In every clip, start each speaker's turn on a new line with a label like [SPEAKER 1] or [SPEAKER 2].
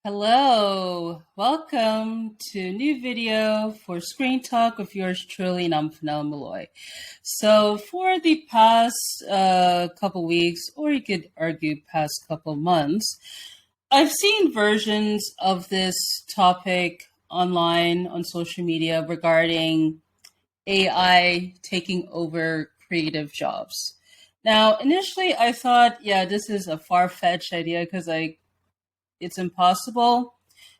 [SPEAKER 1] Hello, welcome to a new video for Screen Talk with yours truly, Nomfanelo. So for the past couple weeks, or you could argue past couple months, I've seen versions of this topic online on social media regarding AI taking over creative jobs. Now, initially I thought, yeah, this is a far-fetched idea because it's impossible.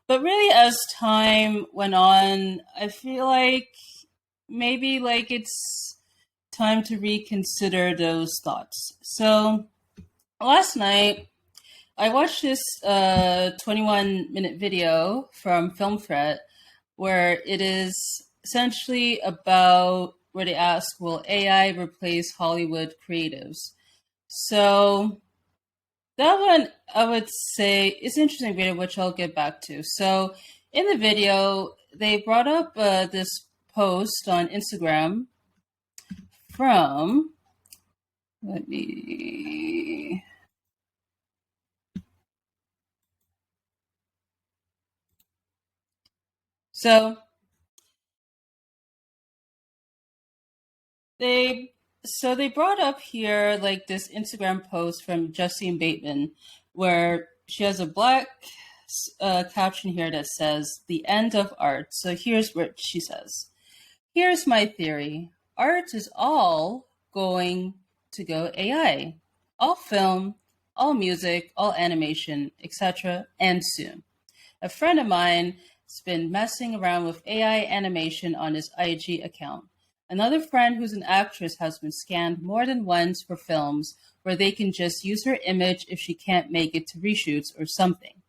[SPEAKER 1] But really, as time went on, I feel like maybe it's time to reconsider those thoughts. So last night, I watched this 21-minute video from Film Threat where it is essentially about where they ask, will AI replace Hollywood creatives? So that one, I would say, is an interesting video, which I'll get back to. So in the video, they brought up this post on Instagram from, let me, so they brought up here like this Instagram post from Justine Bateman where she has a black caption here that says the end of art. So here's what she says. Here's my theory. Art is all going to go AI. All film, all music, all animation, etc. and soon. A friend of mine has been messing around with AI animation on his IG account. Another friend who's an actress has been scanned more than once for films where they can just use her image if she can't make it to reshoots or something.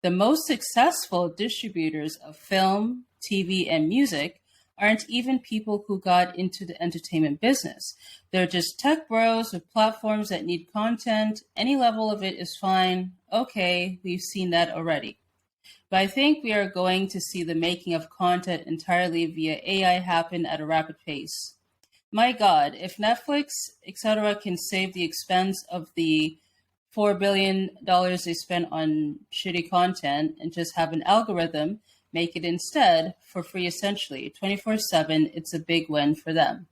[SPEAKER 1] The most successful distributors of film, TV, and music aren't even people who got into the entertainment business. They're just tech bros with platforms that need content. Any level of it is fine. Okay, we've seen that already. But I think we are going to see the making of content entirely via AI happen at a rapid pace. My God, if Netflix, etc., can save the expense of the $4 billion they spend on shitty content and just have an algorithm make it instead for free essentially, 24/7, it's a big win for them.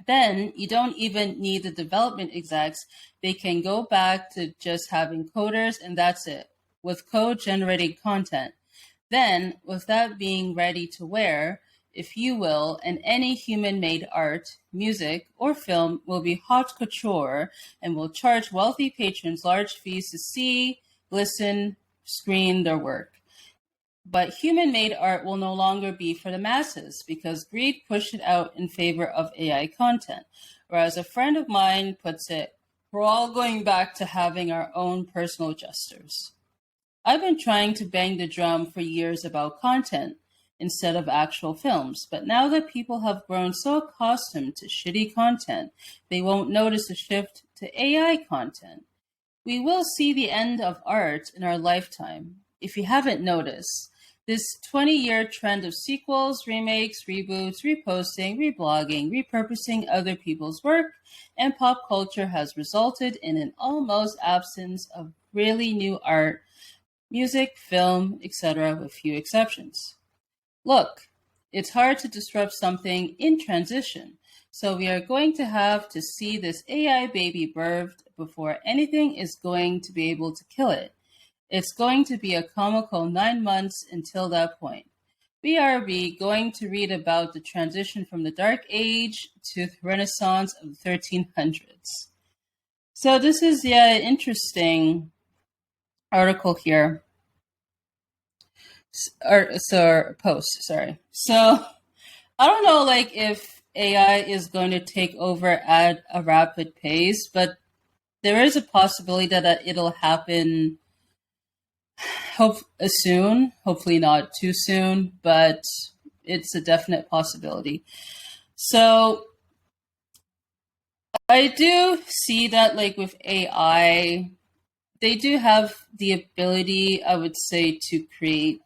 [SPEAKER 1] Then you don't even need the development execs. They can go back to just having coders and that's it, with code generating content. Then, with that being ready to wear, if you will, and any human-made art, music, or film will be haute couture and will charge wealthy patrons large fees to see, listen, screen their work. But human-made art will no longer be for the masses because greed pushed it out in favor of AI content. Or as a friend of mine puts it, we're all going back to having our own personal jesters. I've been trying to bang the drum for years about content instead of actual films, but now that people have grown so accustomed to shitty content, they won't notice a shift to AI content. We will see the end of art in our lifetime. If you haven't noticed, this 20-year trend of sequels, remakes, reboots, reposting, reblogging, repurposing other people's work, and pop culture has resulted in an almost absence of really new art, music, film, etc., with few exceptions. Look, it's hard to disrupt something in transition, so we are going to have to see this AI baby birthed before anything is going to be able to kill it. It's going to be a comical 9 months until that point. BRB going to read about the transition from the Dark Age to the Renaissance of the 1300s. So this is an interesting article here. Post, sorry. So I don't know if AI is going to take over at a rapid pace, but there is a possibility that it'll happen soon, hopefully not too soon, but it's a definite possibility. So I do see that with AI, they do have the ability, I would say, to create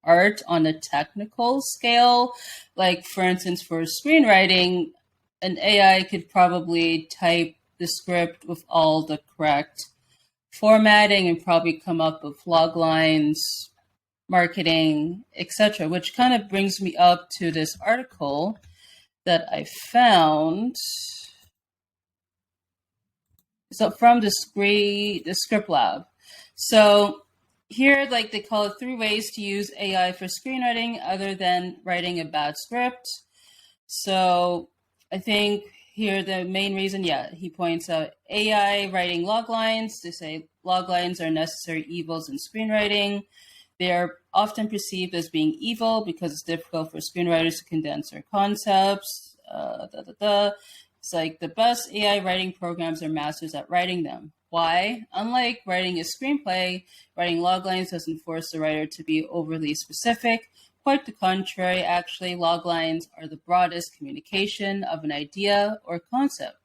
[SPEAKER 1] art on a technical scale. Like, for instance, for screenwriting, an AI could probably type the script with all the correct formatting and probably come up with log lines, marketing, etc., which kind of brings me up to this article that I found. So from the script lab. So here, like they call it 3 ways to use AI for screenwriting other than writing a bad script. So I think here the main reason, he points out AI writing log lines. They say log lines are necessary evils in screenwriting. They are often perceived as being evil because it's difficult for screenwriters to condense their concepts. It's like the best AI writing programs are masters at writing them. Why? Unlike writing a screenplay, writing log lines doesn't force the writer to be overly specific. Quite the contrary, actually, log lines are the broadest communication of an idea or concept.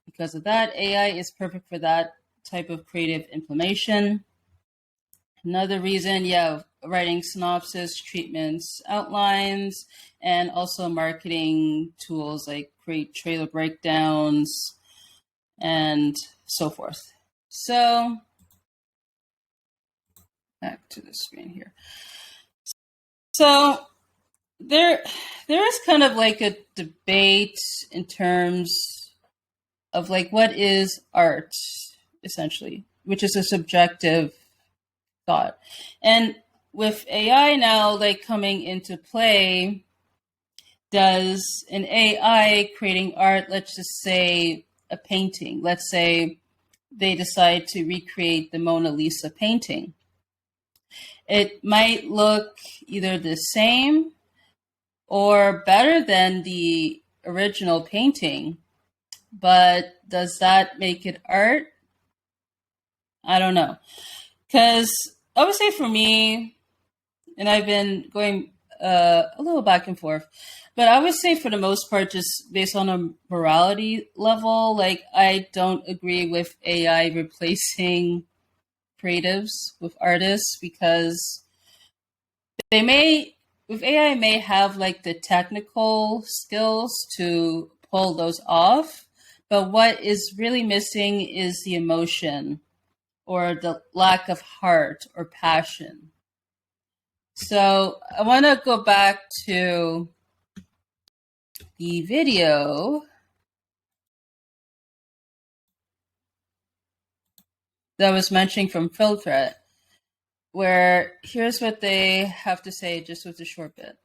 [SPEAKER 1] Because of that, AI is perfect for that type of creative implementation. Another reason, writing synopsis, treatments, outlines, and also marketing tools like create trailer breakdowns and so forth. So, back to the screen here. So, there is kind of like a debate in terms of like what is art, essentially, which is a subjective thought. And with AI now like coming into play, does an AI creating art, let's just say a painting, let's say they decide to recreate the Mona Lisa painting, it might look either the same or better than the original painting, but does that make it art? I don't know. Because I would say for me, and I've been going a little back and forth, but I would say for the most part, just based on a morality level, like I don't agree with AI replacing creatives with artists, because with AI may have like the technical skills to pull those off, but what is really missing is the emotion or the lack of heart or passion. So I want to go back to the video that I was mentioning from Filthreat, where here's what they have to say just with a short bit.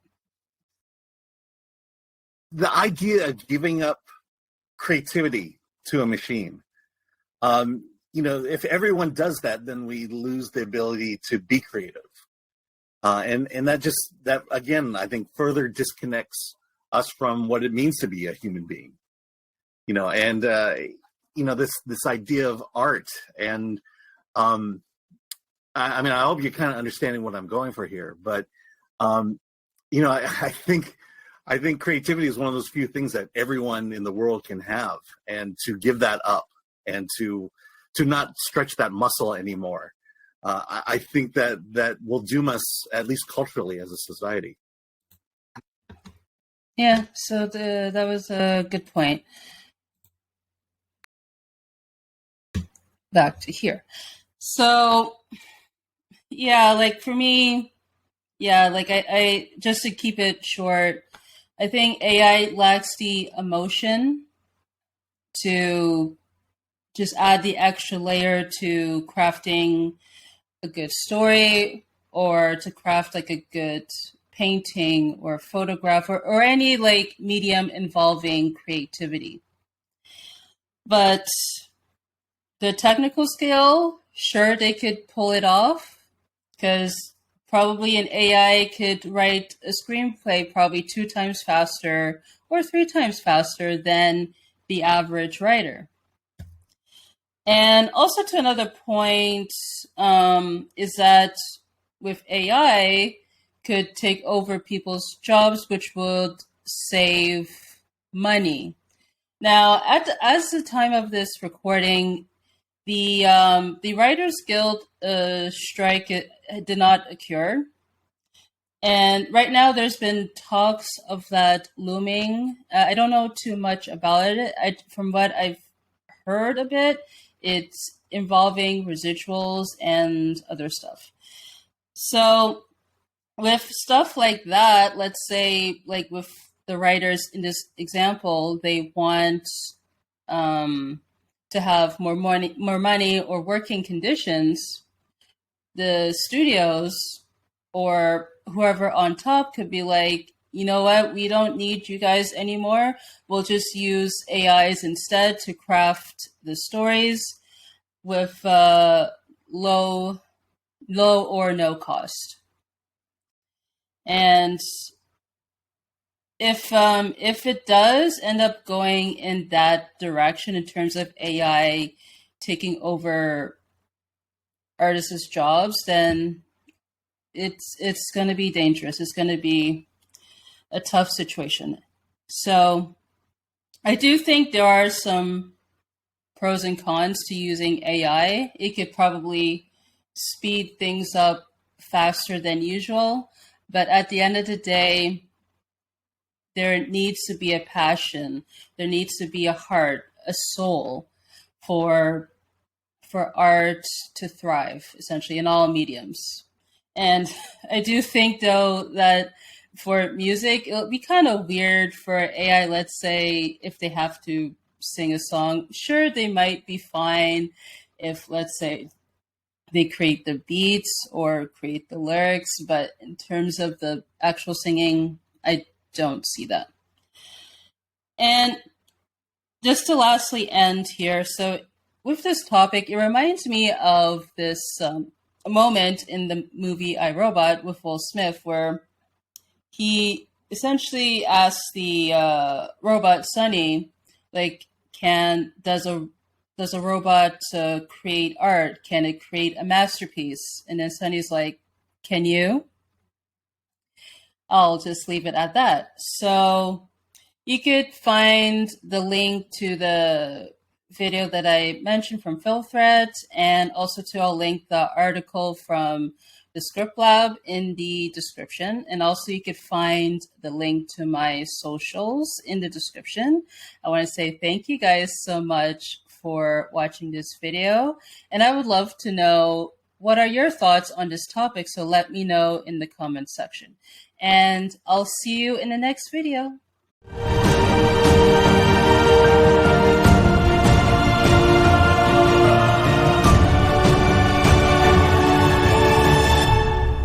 [SPEAKER 2] The idea of giving up creativity to a machine, if everyone does that, then we lose the ability to be creative. And that again, I think further disconnects us from what it means to be a human being, this idea of art. And I hope you're kind of understanding what I'm going for here, but I think creativity is one of those few things that everyone in the world can have, and to give that up and to not stretch that muscle anymore, I think that will doom us, at least culturally, as a society.
[SPEAKER 1] Yeah, so that was a good point. Back to here. So, yeah, like for me, like I just to keep it short, I think AI lacks the emotion to just add the extra layer to crafting a good story, or to craft like a good painting or photograph, or any like medium involving creativity. But the technical skill, sure, they could pull it off, because probably an AI could write a screenplay probably 2 times faster or 3 times faster than the average writer. And also to another point, is that with AI could take over people's jobs, which would save money. Now, as the time of this recording, the Writers Guild strike did not occur. And right now there's been talks of that looming. I don't know too much about it. From what I've heard a bit, it's involving residuals and other stuff. So with stuff like that, let's say like with the writers in this example, they want to have more money or working conditions. The studios or whoever on top could be like, you know what, we don't need you guys anymore. We'll just use AIs instead to craft the stories with low or no cost. And if it does end up going in that direction in terms of AI taking over artists' jobs, then it's going to be dangerous. It's going to be a tough situation. So I do think there are some pros and cons to using AI. It could probably speed things up faster than usual, but at the end of the day, there needs to be a passion. There needs to be a heart, a soul for art to thrive, essentially, in all mediums. And I do think, though, that for music, it'll be kind of weird for AI, let's say, if they have to sing a song. Sure, they might be fine if, let's say, they create the beats or create the lyrics, but in terms of the actual singing, I don't see that. And just to lastly end here, so with this topic, it reminds me of this moment in the movie I, Robot with Will Smith, where he essentially asks the robot Sonny, like, does a robot create art? Can it create a masterpiece? And then Sonny's like, can you? I'll just leave it at that. So you could find the link to the video that I mentioned from PhilThreads, and also I'll link the article from the Script Lab in the description. And also you could find the link to my socials in the description. I want to say thank you guys so much for watching this video. And I would love to know, what are your thoughts on this topic? So let me know in the comments section. And I'll see you in the next video.